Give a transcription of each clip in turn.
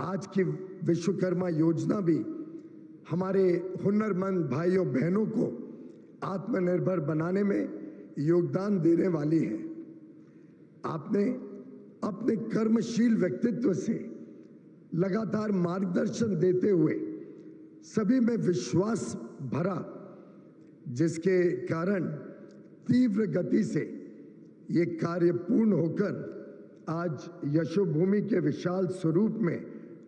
आज की विश्वकर्मा योजना भी हमारे हुनरमंद भाइयों बहनों को आत्मनिर्भर बनाने में योगदान देने वाली है। आपने अपने कर्मशील व्यक्तित्व से लगातार मार्गदर्शन देते हुए सभी में विश्वास भरा, जिसके कारण तीव्र गति से ये कार्य पूर्ण होकर आज यशोभूमि के विशाल स्वरूप में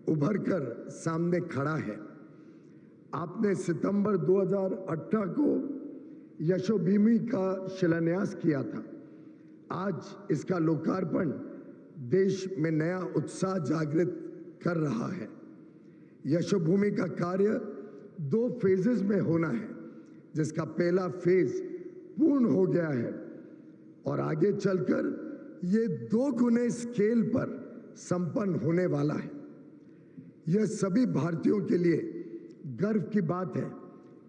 उभरकर सामने खड़ा है। आपने सितंबर 2018 को यशोभूमि का शिलान्यास किया था। आज इसका लोकार्पण देश में नया उत्साह जागृत कर रहा है। यशोभूमि का कार्य 2 फेजेस में होना है, जिसका पहला फेज पूर्ण हो गया है और आगे चलकर ये 2 गुने स्केल पर संपन्न होने वाला है। यह सभी भारतीयों के लिए गर्व की बात है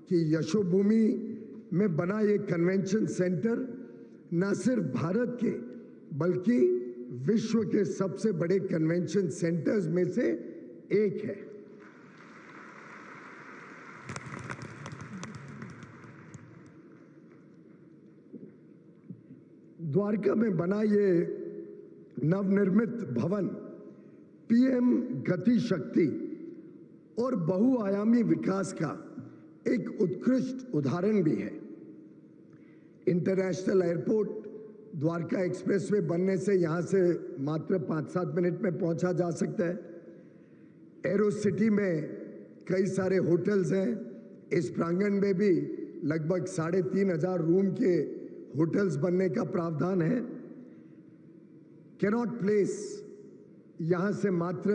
कि यशोभूमि में बना ये कन्वेंशन सेंटर न सिर्फ भारत के बल्कि विश्व के सबसे बड़े कन्वेंशन सेंटर्स में से एक है। द्वारका में बना ये नवनिर्मित भवन पीएम गति शक्ति और बहुआयामी विकास का एक उत्कृष्ट उदाहरण भी है। इंटरनेशनल एयरपोर्ट द्वारका एक्सप्रेसवे बनने से यहां से मात्र 5-7 मिनट में पहुंचा जा सकता है। एरो सिटी में कई सारे होटल्स हैं। इस प्रांगण में भी लगभग 3,500 रूम के होटल्स बनने का प्रावधान है। कैनॉट प्लेस यहां से मात्र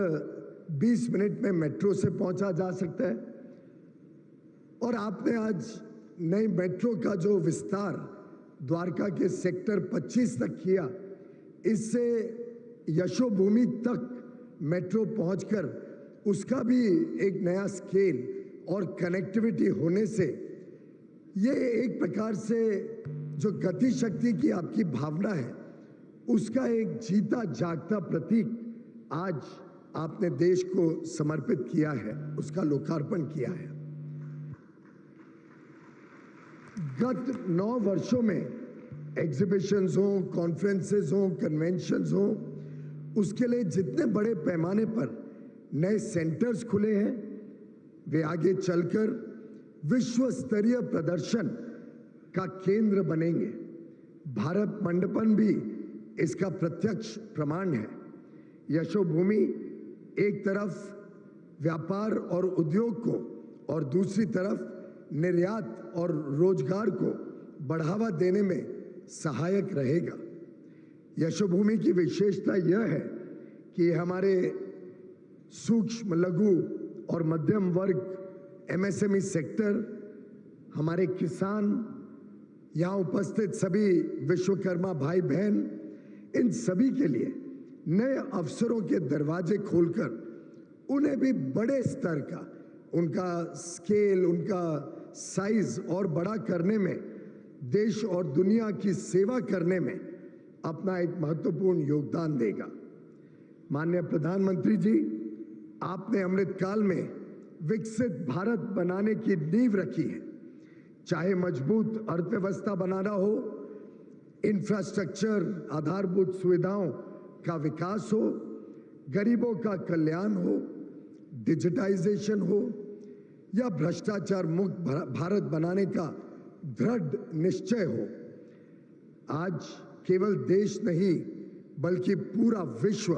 20 मिनट में मेट्रो से पहुंचा जा सकता है। और आपने आज नई मेट्रो का जो विस्तार द्वारका के सेक्टर 25 तक किया, इससे यशोभूमि तक मेट्रो पहुंचकर उसका भी एक नया स्केल और कनेक्टिविटी होने से ये एक प्रकार से जो गति शक्ति की आपकी भावना है उसका एक जीता जागता प्रतीक आज आपने देश को समर्पित किया है, उसका लोकार्पण किया है। गत 9 वर्षों में एग्जीबिशंस हो, कॉन्फ्रेंसेस हो, कन्वेंशंस हो, उसके लिए जितने बड़े पैमाने पर नए सेंटर्स खुले हैं, वे आगे चलकर विश्व स्तरीय प्रदर्शन का केंद्र बनेंगे। भारत मंडपम भी इसका प्रत्यक्ष प्रमाण है। यशोभूमि एक तरफ व्यापार और उद्योग को और दूसरी तरफ निर्यात और रोजगार को बढ़ावा देने में सहायक रहेगा। यशोभूमि की विशेषता यह है कि हमारे सूक्ष्म, लघु और मध्यम वर्ग, एमएसएमई सेक्टर, हमारे किसान, यहाँ उपस्थित सभी विश्वकर्मा भाई बहन, इन सभी के लिए नए अवसरों के दरवाजे खोलकर उन्हें भी बड़े स्तर का, उनका स्केल, उनका साइज और बड़ा करने में, देश और दुनिया की सेवा करने में अपना एक महत्वपूर्ण योगदान देगा। माननीय प्रधानमंत्री जी, आपने अमृतकाल में विकसित भारत बनाने की नींव रखी है। चाहे मजबूत अर्थव्यवस्था बनाना हो, इंफ्रास्ट्रक्चर, आधारभूत सुविधाओं का विकास हो, गरीबों का कल्याण हो, डिजिटाइजेशन हो या भ्रष्टाचार मुक्त भारत बनाने का दृढ़ निश्चय हो, आज केवल देश नहीं बल्कि पूरा विश्व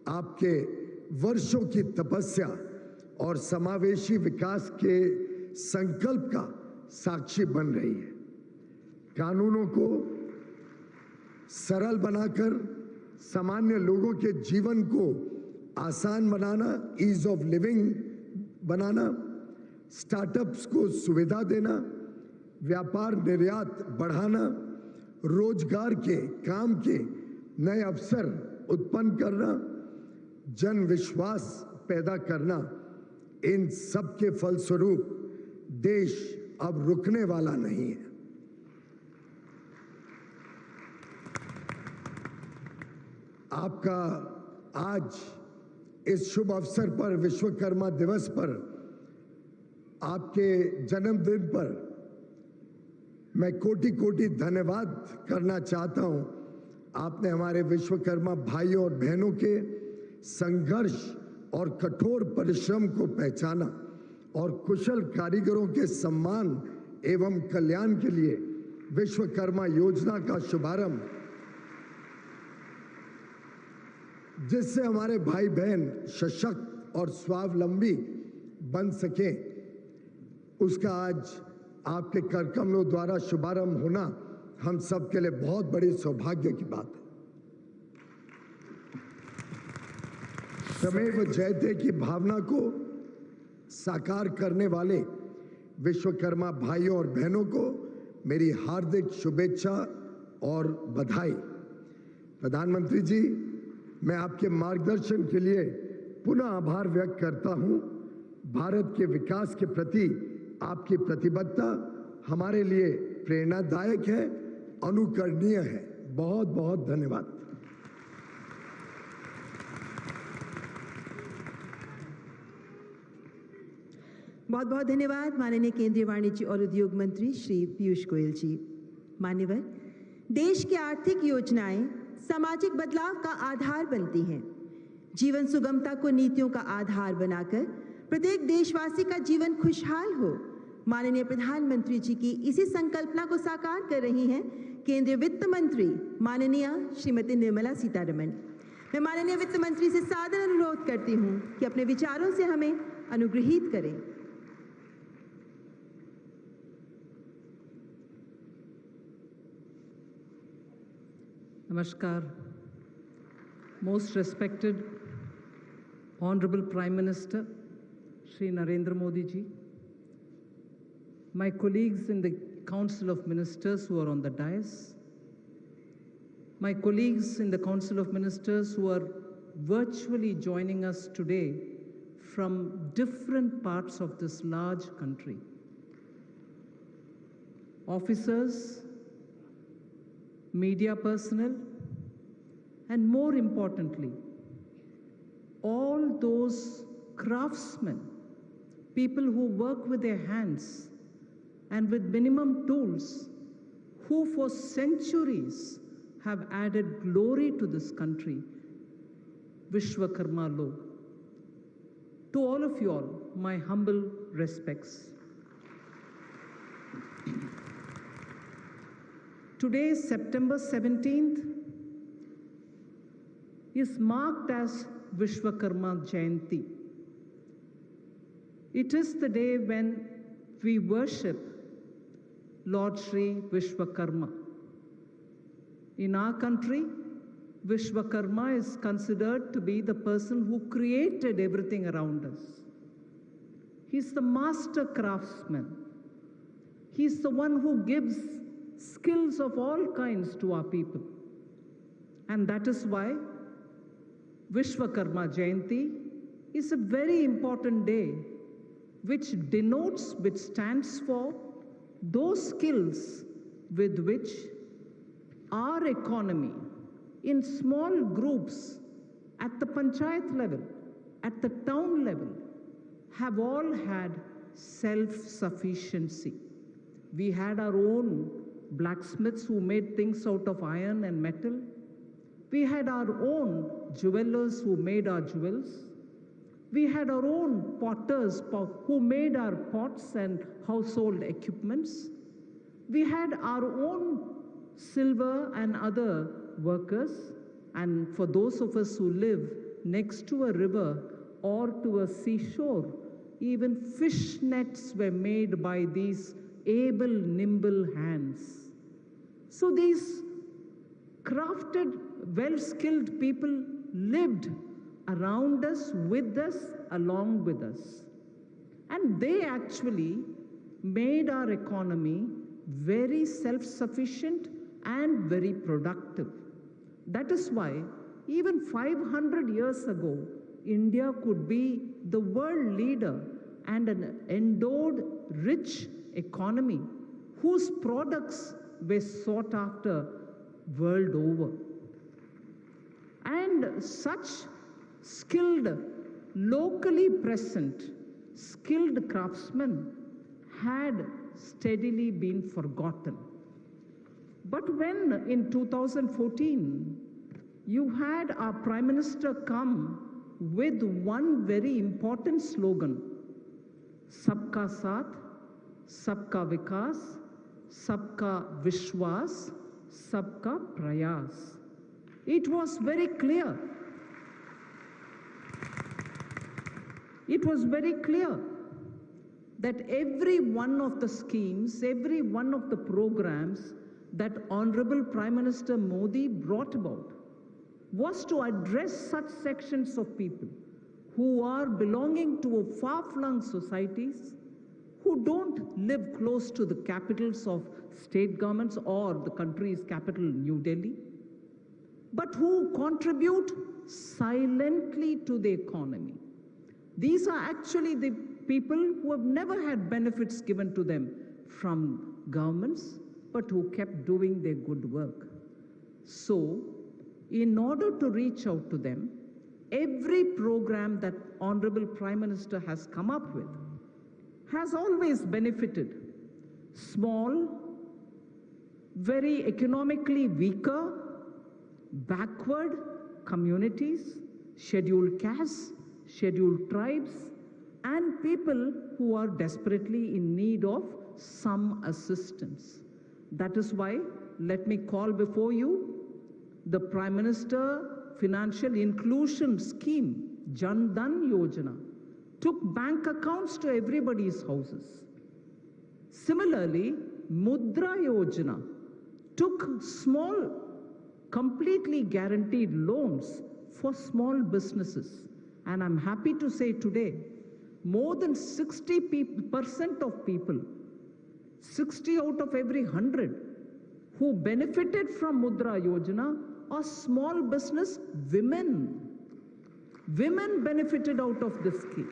आपके वर्षों की तपस्या और समावेशी विकास के संकल्प का साक्षी बन रही है। कानूनों को सरल बनाकर सामान्य लोगों के जीवन को आसान बनाना, ईज ऑफ लिविंग बनाना, स्टार्टअप्स को सुविधा देना, व्यापार निर्यात बढ़ाना, रोजगार के, काम के नए अवसर उत्पन्न करना, जन विश्वास पैदा करना, इन सब के फलस्वरूप देश अब रुकने वाला नहीं है। आपका आज इस शुभ अवसर पर, विश्वकर्मा दिवस पर, आपके जन्मदिन पर मैं कोटि कोटि धन्यवाद करना चाहता हूं। आपने हमारे विश्वकर्मा भाइयों और बहनों के संघर्ष और कठोर परिश्रम को पहचाना और कुशल कारीगरों के सम्मान एवं कल्याण के लिए विश्वकर्मा योजना का शुभारंभ, जिससे हमारे भाई बहन सशक्त और स्वावलंबी बन सकें, उसका आज आपके कर कमलों द्वारा शुभारंभ होना हम सब के लिए बहुत बड़ी सौभाग्य की बात है। श्रमेव जयते की भावना को साकार करने वाले विश्वकर्मा भाइयों और बहनों को मेरी हार्दिक शुभेच्छा और बधाई। प्रधानमंत्री जी, मैं आपके मार्गदर्शन के लिए पुनः आभार व्यक्त करता हूं। भारत के विकास के प्रति आपकी प्रतिबद्धता हमारे लिए प्रेरणादायक है, अनुकरणीय है। बहुत बहुत धन्यवाद। बहुत बहुत धन्यवाद माननीय केंद्रीय वाणिज्य और उद्योग मंत्री श्री पीयूष गोयल जी। मान्यवर, देश की आर्थिक योजनाएं सामाजिक बदलाव का आधार बनती हैं। जीवन सुगमता को नीतियों का आधार बनाकर प्रत्येक देशवासी का जीवन खुशहाल हो, माननीय प्रधानमंत्री जी की इसी संकल्पना को साकार कर रही हैं केंद्रीय वित्त मंत्री माननीय श्रीमती निर्मला सीतारमण। मैं माननीय वित्त मंत्री से सादर अनुरोध करती हूं कि अपने विचारों से हमें अनुग्रहित करें। Namaskar. Most respected Honorable Prime Minister Shri Narendra Modi ji, my colleagues in the Council of Ministers who are on the dais, my colleagues in the Council of Ministers who are virtually joining us today from different parts of this large country, officers, media personnel, and more importantly, all those craftsmen, people who work with their hands and with minimum tools, who for centuries have added glory to this country, Vishwakarma Lo. To all of you all, my humble respects. Today, September 17th, is marked as Vishwakarma Jayanti. It is the day when we worship Lord Shri Vishwakarma. In our country, Vishwakarma is considered to be the person who created everything around us. He's the master craftsman. He's the one who gives skills of all kinds to our people. And that is why Vishwakarma Jayanti is a very important day which stands for those skills with which our economy in small groups at the panchayat level, at the town level, have all had self-sufficiency. We had our own blacksmiths who made things out of iron and metal. We had our own jewelers who made our jewels. We had our own potters who made our pots and household equipments. We had our own silver and other workers. And for those of us who live next to a river or to a seashore, even fish nets were made by these able, nimble hands. So these crafted, well-skilled people lived around us, with us, along with us. And they actually made our economy very self-sufficient and very productive. That is why even 500 years ago, India could be the world leader and an endowed, rich economy whose products were sought after world over. And such skilled locally present, skilled craftsmen had steadily been forgotten. But when in 2014, you had our Prime Minister come with one very important slogan, Sabka Saath, Sabka Vikas, Sabka Vishwas, Sabka Prayas. It was very clear. It was very clear that every one of the schemes, every one of the programs that Honorable Prime Minister Modi brought about was to address such sections of people who are belonging to far-flung societies, who don't live close to the capitals of state governments or the country's capital, New Delhi, but who contribute silently to the economy. These are actually the people who have never had benefits given to them from governments, but who kept doing their good work. So, in order to reach out to them, every program that Honorable Prime Minister has come up with has always benefited small, very economically weaker, backward communities, scheduled castes, scheduled tribes, and people who are desperately in need of some assistance. That is why, let me call before you the Prime Minister Financial Inclusion Scheme, Jan Dhan Yojana, took bank accounts to everybody's houses. Similarly, Mudra Yojana took small, completely guaranteed loans for small businesses. And I'm happy to say today, more than 60% of people, 60 out of every 100, who benefited from Mudra Yojana are small business women. Women benefited out of this scheme.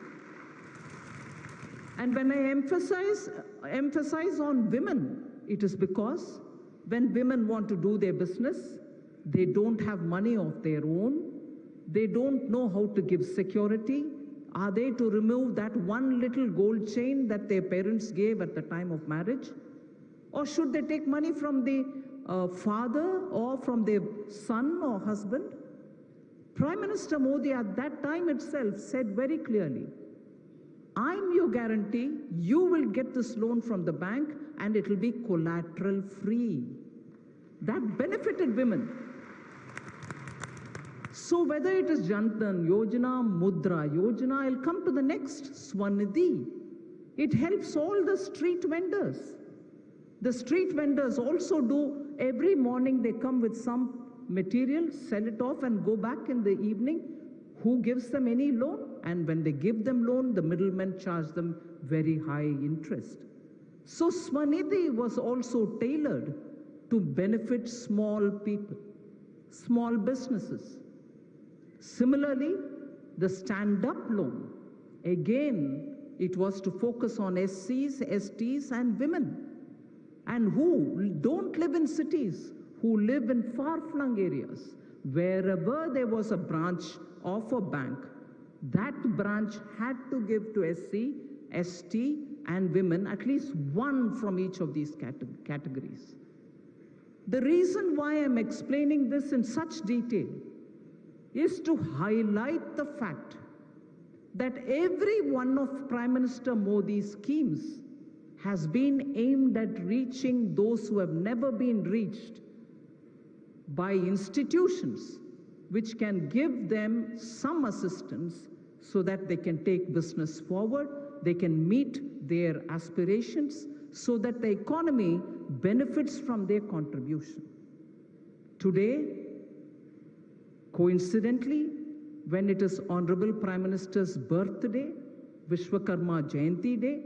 And when I emphasize on women, it is because when women want to do their business, they don't have money of their own. They don't know how to give security. Are they to remove that one little gold chain that their parents gave at the time of marriage? Or should they take money from the father or from their son or husband? Prime Minister Modi at that time itself said very clearly, I'm your guarantee, you will get this loan from the bank and it will be collateral free. That benefited women. So whether it is Jan Dhan Yojana, Mudra Yojana, I'll come to the next, Swanidhi. It helps all the street vendors. The street vendors also do, every morning they come with some material, sell it off and go back in the evening. Who gives them any loan? And when they give them loan, the middlemen charge them very high interest. So Swanidhi was also tailored to benefit small people, small businesses. Similarly, the stand-up loan, again, it was to focus on SCs, STs, and women, and who don't live in cities, who live in far-flung areas. Wherever there was a branch of a bank, that branch had to give to SC, ST, and women at least one from each of these categories. The reason why I'm explaining this in such detail is to highlight the fact that every one of Prime Minister Modi's schemes has been aimed at reaching those who have never been reached by institutions which can give them some assistance so that they can take business forward, they can meet their aspirations, so that the economy benefits from their contribution. Today, coincidentally, when it is Honorable Prime Minister's birthday, Vishwakarma Jayanti Day,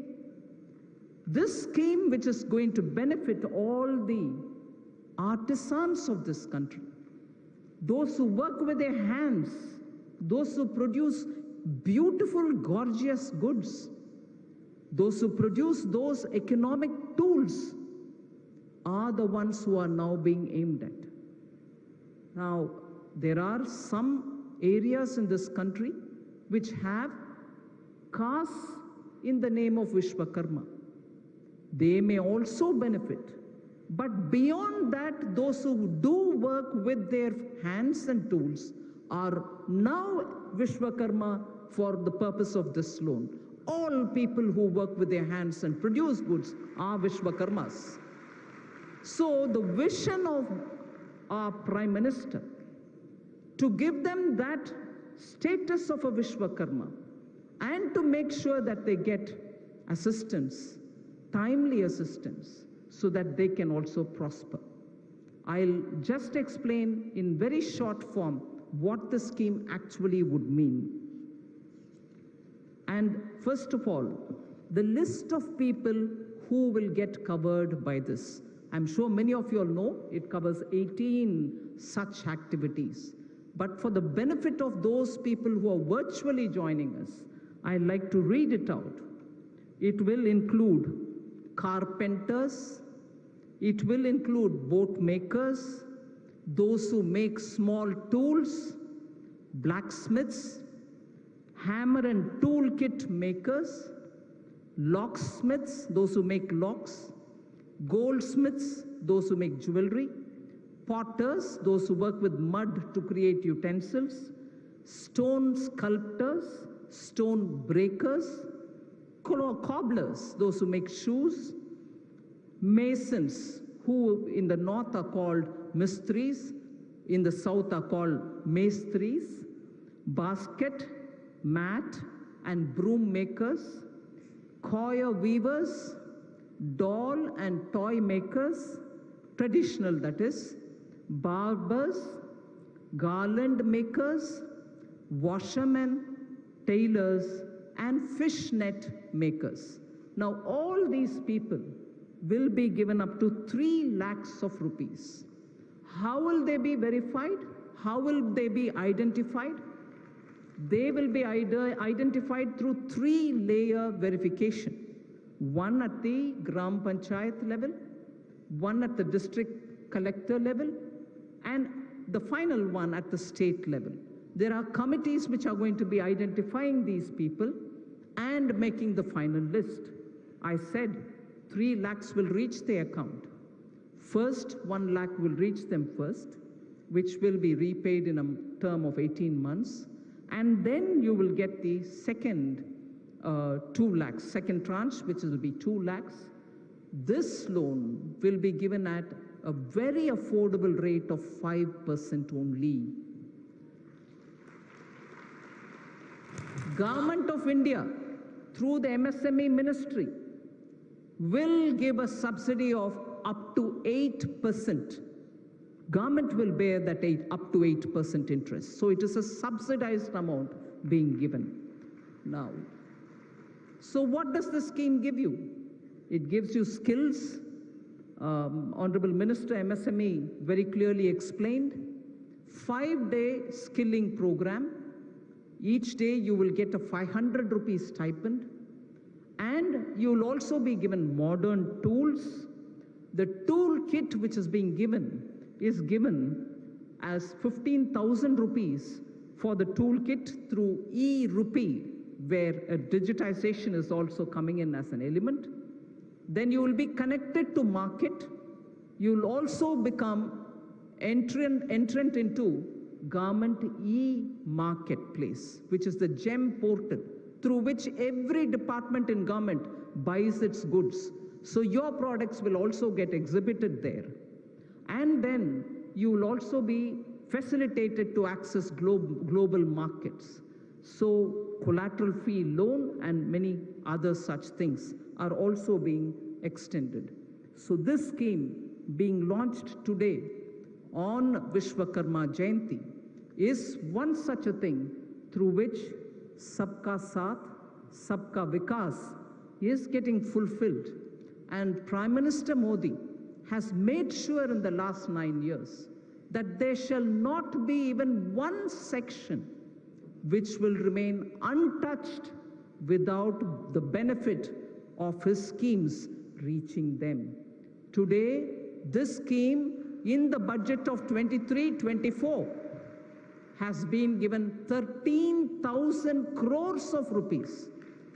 this scheme, which is going to benefit all the artisans of this country, those who work with their hands, those who produce beautiful, gorgeous goods, those who produce those economic tools, are the ones who are now being aimed at. Now, there are some areas in this country which have castes in the name of Vishwakarma. They may also benefit. But beyond that, those who do work with their hands and tools are now Vishwakarma for the purpose of this loan. All people who work with their hands and produce goods are Vishwakarmas. So the vision of our Prime Minister to give them that status of a Vishwakarma and to make sure that they get assistance, timely assistance, so that they can also prosper. I'll just explain in very short form what the scheme actually would mean. And first of all, the list of people who will get covered by this. I'm sure many of you all know it covers 18 such activities. But for the benefit of those people who are virtually joining us, I'd like to read it out. It will include carpenters, it will include boat makers, those who make small tools, blacksmiths, hammer and tool kit makers, locksmiths, those who make locks, goldsmiths, those who make jewelry, potters, those who work with mud to create utensils, stone sculptors, stone breakers, cobblers, those who make shoes, masons, who in the north are called mistris, in the south are called mestris, basket, mat and broom makers, coir weavers, doll and toy makers, traditional that is, barbers, garland makers, washermen, tailors, and fishnet makers. Now all these people will be given up to 3 lakhs of rupees. How will they be verified? How will they be identified? They will be identified through 3-layer verification. One at the Gram Panchayat level, one at the district collector level, and the final one at the state level. There are committees which are going to be identifying these people and making the final list. I said 3 lakhs will reach their account. First, 1 lakh will reach them first, which will be repaid in a term of 18 months. And then you will get the second 2 lakhs, second tranche, which will be 2 lakhs. This loan will be given at a very affordable rate of 5% only. Government of India, through the MSME ministry, will give a subsidy of up to 8%. Government will bear that up to 8% interest. So it is a subsidized amount being given now. So what does the scheme give you? It gives you skills. Honorable Minister MSME very clearly explained. 5-day skilling program. Each day you will get a 500 rupees stipend. And you will also be given modern tools. The tool kit which is being given is given as 15,000 rupees for the toolkit through e-rupee, where a digitization is also coming in as an element. Then you will be connected to market. You will also become entrant into government e-marketplace, which is the GEM portal through which every department in government buys its goods. So your products will also get exhibited there. And then you will also be facilitated to access global markets. So collateral fee loan and many other such things are also being extended. So this scheme being launched today on Vishwakarma Jayanti is one such a thing through which Sabka Saath, Sabka Vikas is getting fulfilled. And Prime Minister Modi has made sure in the last 9 years that there shall not be even one section which will remain untouched without the benefit of his schemes reaching them. Today, this scheme in the budget of 23-24 has been given 13,000 crores of rupees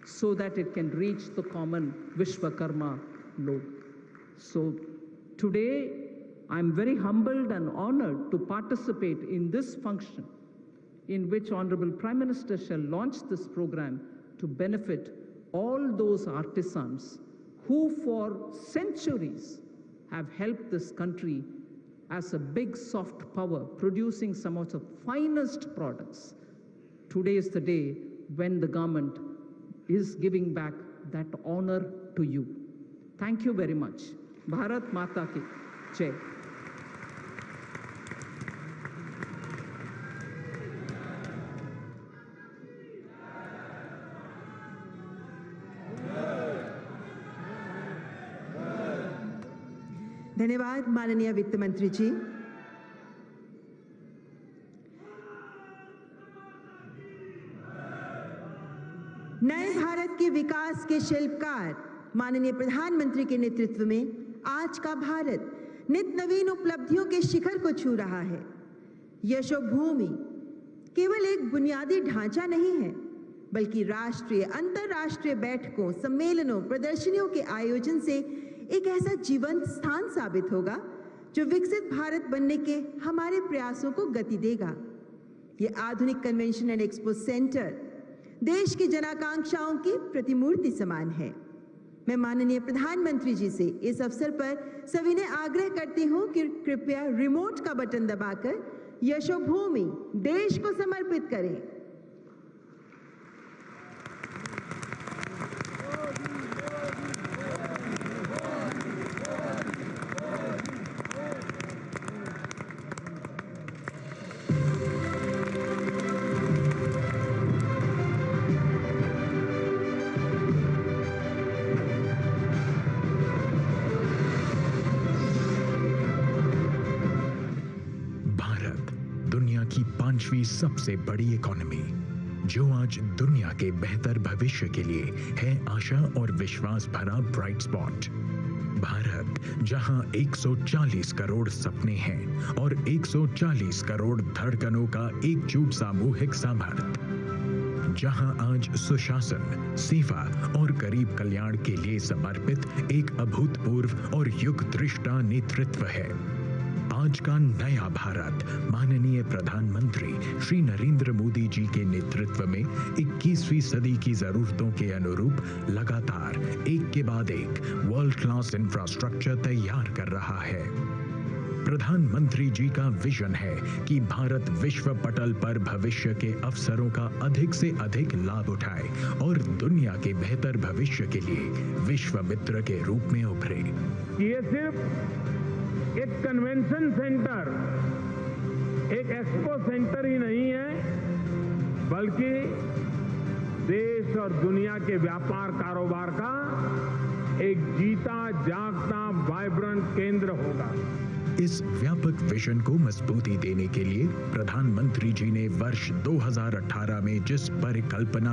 so that it can reach the common Vishwakarma load. So today, I'm very humbled and honored to participate in this function in which Honorable Prime Minister shall launch this program to benefit all those artisans who for centuries have helped this country as a big soft power, producing some of the finest products. Today is the day when the government is giving back that honor to you. Thank you very much. Bharat Mata ki Jai. धन्यवाद माननीय वित्त मंत्री जी। नए भारत के विकास के शिल्पकार माननीय प्रधानमंत्री के नेतृत्व में आज का भारत नित नवीन उपलब्धियों के शिखर को छू रहा है। यशोभूमि केवल एक बुनियादी ढांचा नहीं है, बल्कि राष्ट्रीय अंतर्राष्ट्रीय बैठकों, सम्मेलनों, प्रदर्शनियों के आयोजन से एक ऐसा जीवंत स्थान साबित होगा जो विकसित भारत बनने के हमारे प्रयासों को गति देगा। ये आधुनिक कन्वेंशन एंड एक्सपो सेंटर देश की जनाकांक्षाओं की प्रतिमूर्ति समान है। मैं माननीय प्रधानमंत्री जी से इस अवसर पर सविनय आग्रह करती हूं कि कृपया रिमोट का बटन दबाकर यशोभूमि देश को समर्पित करें। दुनिया की 5वीं सबसे बड़ी इकोनॉमी, जो आज दुनिया के बेहतर भविष्य के लिए है आशा और विश्वास भरा ब्राइट स्पॉट। भारत, जहां 140 करोड़ सपने हैं और 140 करोड़ धड़कनों का एकजुट सामूहिक सामर्थ्य, जहां आज सुशासन, सेवा और गरीब कल्याण के लिए समर्पित एक अभूतपूर्व और युग दृष्टा नेतृत्व है। आज का नया भारत माननीय प्रधानमंत्री श्री नरेंद्र मोदी जी के नेतृत्व में 21वीं सदी की जरूरतों के अनुरूप लगातार एक के बाद एक वर्ल्ड क्लास इंफ्रास्ट्रक्चर तैयार कर रहा है। प्रधानमंत्री जी का विजन है कि भारत विश्व पटल पर भविष्य के अवसरों का अधिक से अधिक लाभ उठाए और दुनिया के बेहतर भविष्य के लिए विश्व मित्र के रूप में उभरे। ये सिर्फ एक कन्वेंशन सेंटर, एक एक्सपो सेंटर ही नहीं है, बल्कि देश और दुनिया के व्यापार कारोबार का एक जीता जागता वाइब्रेंट केंद्र होगा। इस व्यापक विजन को मजबूती देने के लिए प्रधानमंत्री जी ने वर्ष 2018 में जिस परिकल्पना